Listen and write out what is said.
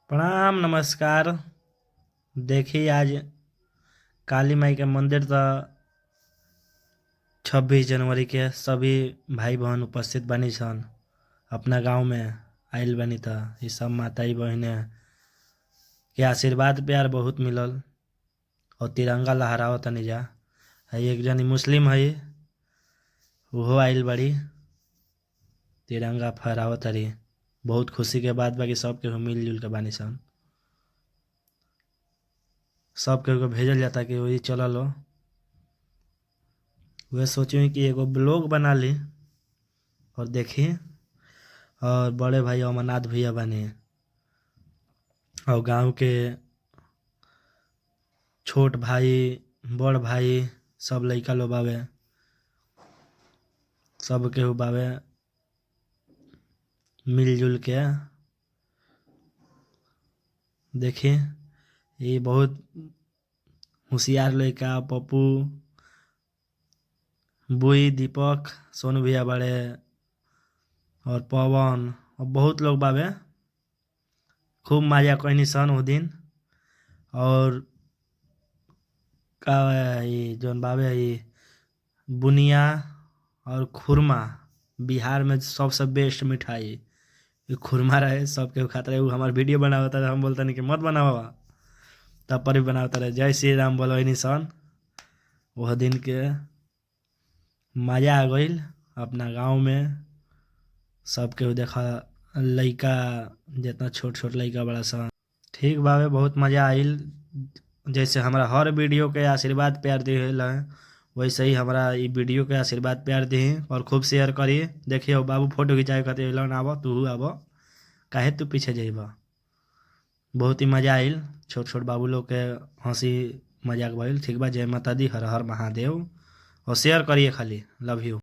प्रणाम नमस्कार। देखी आज काली माई के मंदिर तो 26 जनवरी के सभी भाई बहन उपस्थित बनी सन। अपना गांव में आइल बनी त ई सब माताई बहने के आशीर्वाद प्यार बहुत मिलल और तिरंगा लहरावत तनी जा। हई एक जनी मुस्लिम हई, उहो आइल बड़ी, तिरंगा फहरावत तरी। बहुत खुशी के बात बा कि सब केहू मिलजुल के बानी सन। सब केहू के भेजल जाता कि वही चलल हो। वे सोची कि एगो ब्लॉग बना ली और देखी। और बड़े भाई अमरनाथ भैया बने और गांव के छोट भाई बड़ भाई सब लइका लोग बावे, सब केहू बावे मिलजुल के। देखी ये बहुत होशियार लइका पप्पू, बुई, दीपक, सोनू भैया बड़े और पवन और बहुत लोग बावे। खूब मजा कइनी सन वो दिन। और का ये जौन बावे ये बुनिया और खुरमा बिहार में सबसे बेस्ट मिठाई ये खुरमा रहे। सब केहू खाता रहे। उ हमार वीडियो बनावता रहे, हम बोलता नहीं कि मत बनावा, तब पर भी बनावता रहे। जय श्री राम बोलनी सन। वह दिन के मजा आ गईल अपना गांव में। सब केहू देखा लइका जितना छोट छोट लइका बड़ा सन। ठीक बावे, बहुत मजा आइल। जैसे हमरा हर वीडियो के आशीर्वाद प्यार दिला वैसे ही हमरा ई वीडियो के आशीर्वाद प्यार दी और खूब शेयर करी। देखिए बाबू फोटो खिंचावे खातिर एलन, आब तू आब, काहे तू पीछे जाइबा। बहुत ही मजा आइल। छोट छोट बाबू लोग के हंसी मजाक भइल। ठीक बा, जय माता दी, हर हर महादेव। और शेयर करिए खाली। Love you.